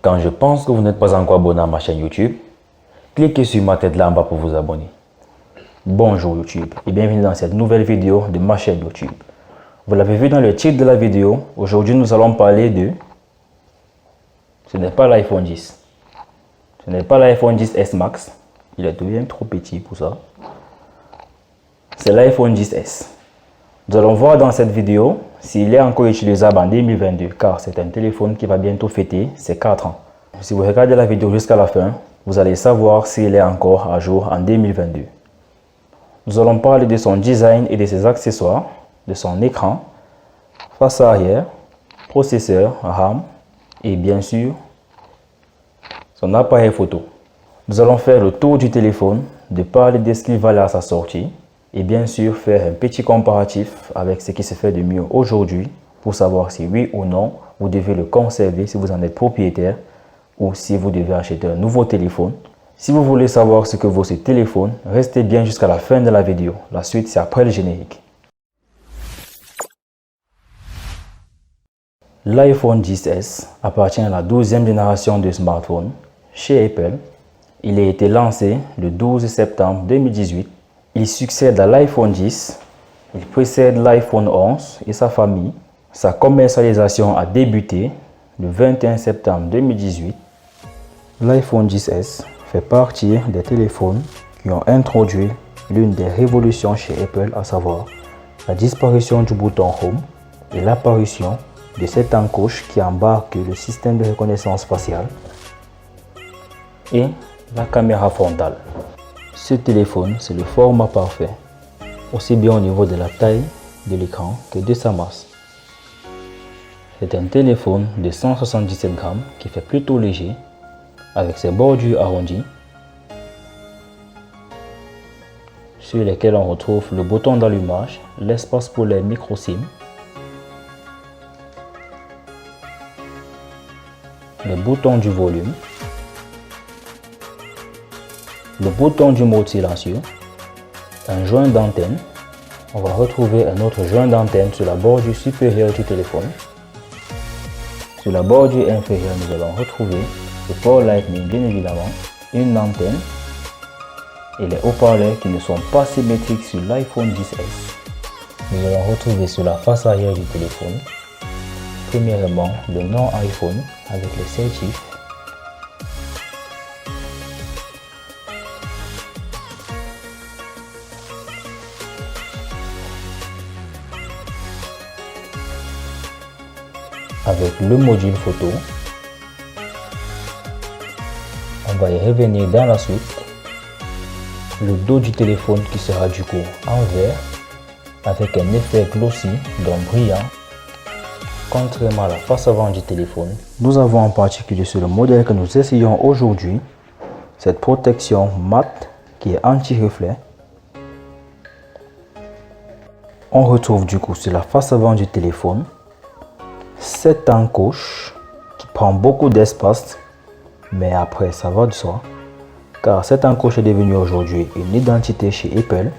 Quand je pense que vous n'êtes pas encore abonné à ma chaîne YouTube, cliquez sur ma tête là en bas pour vous abonner. Bonjour YouTube et bienvenue dans cette nouvelle vidéo de ma chaîne YouTube. Vous l'avez vu dans le titre de la vidéo, aujourd'hui nous allons parler de... Ce n'est pas l'iPhone 10. Ce n'est pas l'iPhone 10S Max. Il est bien trop petit pour ça. C'est l'iPhone 10S. Nous allons voir dans cette vidéo s'il est encore utilisable en 2022 car c'est un téléphone qui va bientôt fêter ses 4 ans. Si vous regardez la vidéo jusqu'à la fin, vous allez savoir s'il est encore à jour en 2022. Nous allons parler de son design et de ses accessoires, de son écran, face arrière, processeur, RAM et bien sûr son appareil photo. Nous allons faire le tour du téléphone, de parler de ce qu'il valait à sa sortie et bien sûr faire un petit comparatif avec ce qui se fait de mieux aujourd'hui pour savoir si oui ou non vous devez le conserver si vous en êtes propriétaire ou si vous devez acheter un nouveau téléphone. Si vous voulez savoir ce que vaut ce téléphone, restez bien jusqu'à la fin de la vidéo. La suite, c'est après le générique. L'iPhone 10S appartient à la 12e génération de smartphones chez Apple. Il a été lancé le 12 septembre 2018. Il succède à l'iPhone 10. Il précède l'iPhone 11 et sa famille. Sa commercialisation a débuté le 21 septembre 2018. L'iPhone 10S fait partie des téléphones qui ont introduit l'une des révolutions chez Apple, à savoir la disparition du bouton Home et l'apparition de cette encoche qui embarque le système de reconnaissance faciale et la caméra frontale. Ce téléphone, c'est le format parfait, aussi bien au niveau de la taille de l'écran que de sa masse. C'est un téléphone de 177 grammes qui fait plutôt léger, avec ses bordures arrondies, sur lesquelles on retrouve le bouton d'allumage, l'espace pour les micro SIM, le bouton du volume, le bouton du mode silencieux, un joint d'antenne. On va retrouver un autre joint d'antenne sur la bordure supérieure du téléphone. Sur la bordure inférieure, nous allons retrouver le port Lightning, bien évidemment, une antenne et les haut-parleurs qui ne sont pas symétriques sur l'iPhone 10S. Nous allons retrouver sur la face arrière du téléphone, premièrement, le nom iPhone avec les 7 chiffres. Avec le module photo. On va y revenir dans la suite. Le dos du téléphone qui sera du coup en vert avec un effet glossy donc brillant. Contrairement à la face avant du téléphone, nous avons en particulier sur le modèle que nous essayons aujourd'hui cette protection mat qui est anti-reflet. On retrouve du coup sur la face avant du téléphone cette encoche qui prend beaucoup d'espace, mais après ça va de soi car cette encoche est devenue aujourd'hui une identité chez Apple.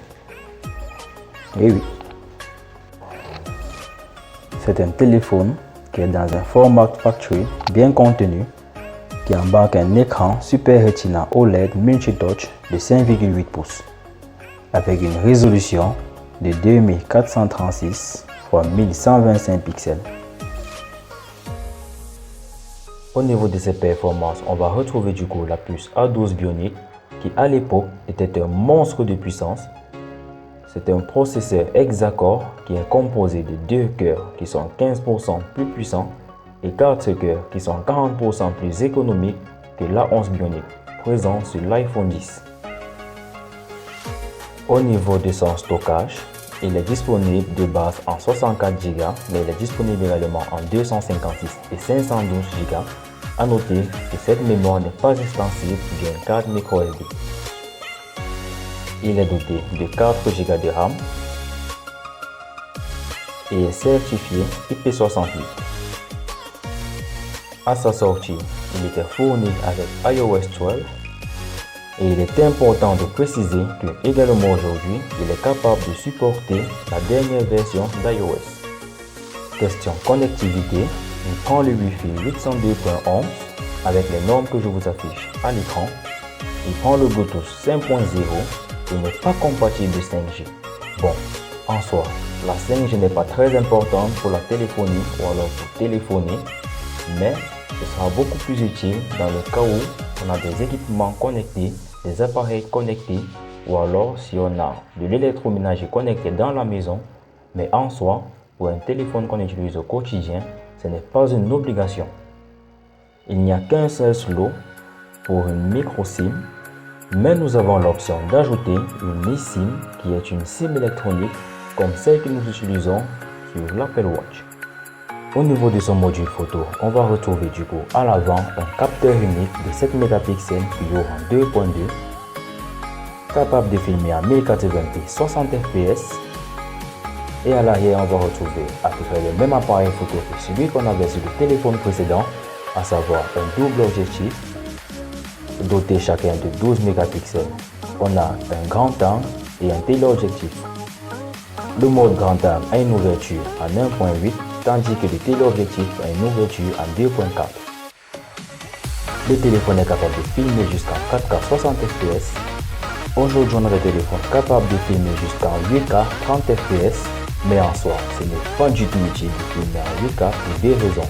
Et oui, c'est un téléphone qui est dans un format factory bien contenu qui embarque un écran Super Retina OLED multitouch de 5,8 pouces avec une résolution de 2436 x 1125 pixels. Au niveau de ses performances, on va retrouver du coup la puce A12 Bionic qui à l'époque était un monstre de puissance. C'est un processeur hexa-core qui est composé de 2 cœurs qui sont 15% plus puissants et 4 cœurs qui sont 40% plus économiques que l'A11 Bionic présent sur l'iPhone 10. Au niveau de son stockage, il est disponible de base en 64 Go, mais il est disponible également en 256 et 512 Go. A noter que cette mémoire n'est pas extensible d'une carte microSD. Il est doté de 4 Go de RAM et est certifié IP68. À sa sortie, il était fourni avec iOS 12 et il est important de préciser que également aujourd'hui, il est capable de supporter la dernière version d'iOS. Question connectivité, il prend le Wi-Fi 802.11 avec les normes que je vous affiche à l'écran. Il prend le Bluetooth 5.0 et n'est pas compatible 5G. Bon, en soi, la 5G n'est pas très importante pour la téléphonie ou alors pour téléphoner, mais ce sera beaucoup plus utile dans le cas où on a des équipements connectés, des appareils connectés ou alors si on a de l'électroménager connecté dans la maison. Mais en soi, pour un téléphone qu'on utilise au quotidien, ce n'est pas une obligation. Il n'y a qu'un seul slot pour une micro SIM, mais nous avons l'option d'ajouter une eSIM qui est une SIM électronique comme celle que nous utilisons sur l'Apple Watch. Au niveau de son module photo, on va retrouver du coup à l'avant un capteur unique de 7 mégapixels toujours en 2.2, capable de filmer en 1080p 60 fps. Et à l'arrière, on va retrouver à peu près le même appareil photo que celui qu'on avait sur le téléphone précédent, à savoir un double objectif doté chacun de 12 mégapixels. On a un grand angle et un téléobjectif. Le mode grand angle a une ouverture en 1.8, tandis que le téléobjectif a une ouverture en 2.4. Le téléphone est capable de filmer jusqu'en 4K 60 fps. Aujourd'hui, on a des téléphones capables de filmer jusqu'en 8K 30 fps. Mais en soi, ce n'est pas du tout utile de filmer en 8K pour deux raisons.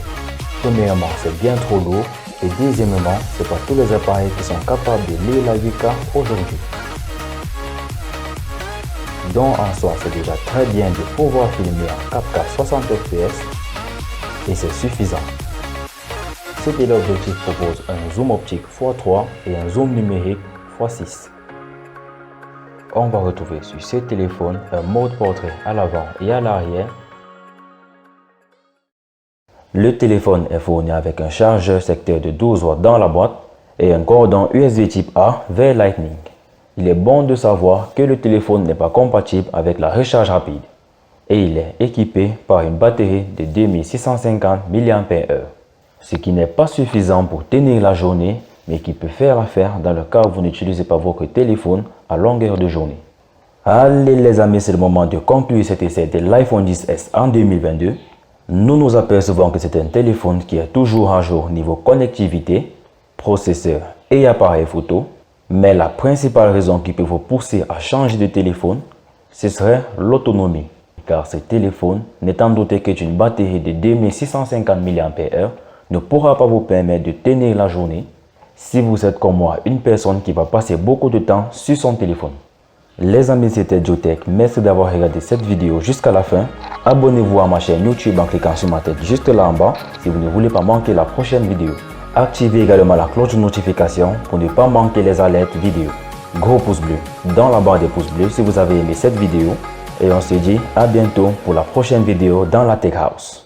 Premièrement, c'est bien trop lourd et deuxièmement, ce n'est pas tous les appareils qui sont capables de lire la 8K aujourd'hui. Donc en soi, c'est déjà très bien de pouvoir filmer en 4K 60 fps et c'est suffisant. Ce téléobjectif propose un zoom optique x3 et un zoom numérique x6. On va retrouver sur ce téléphone un mode portrait à l'avant et à l'arrière. Le téléphone est fourni avec un chargeur secteur de 12 watts dans la boîte et un cordon USB type A vers Lightning. Il est bon de savoir que le téléphone n'est pas compatible avec la recharge rapide et il est équipé par une batterie de 2650 mAh, ce qui n'est pas suffisant pour tenir la journée mais qui peut faire l'affaire dans le cas où vous n'utilisez pas votre téléphone à longueur de journée. Allez les amis, c'est le moment de conclure cet essai de l'iPhone XS en 2022. Nous nous apercevons que c'est un téléphone qui est toujours à jour niveau connectivité, processeur et appareil photo. Mais la principale raison qui peut vous pousser à changer de téléphone, ce serait l'autonomie. Car ce téléphone, n'étant doté que d'une batterie de 2650 mAh, ne pourra pas vous permettre de tenir la journée si vous êtes comme moi une personne qui va passer beaucoup de temps sur son téléphone. Les amis, c'était Joe-Tech. Merci d'avoir regardé cette vidéo jusqu'à la fin. Abonnez-vous à ma chaîne YouTube en cliquant sur ma tête juste là en bas si vous ne voulez pas manquer la prochaine vidéo. Activez également la cloche de notification pour ne pas manquer les alertes vidéo. Gros pouce bleu dans la barre des pouces bleus si vous avez aimé cette vidéo. Et on se dit à bientôt pour la prochaine vidéo dans la Tech House.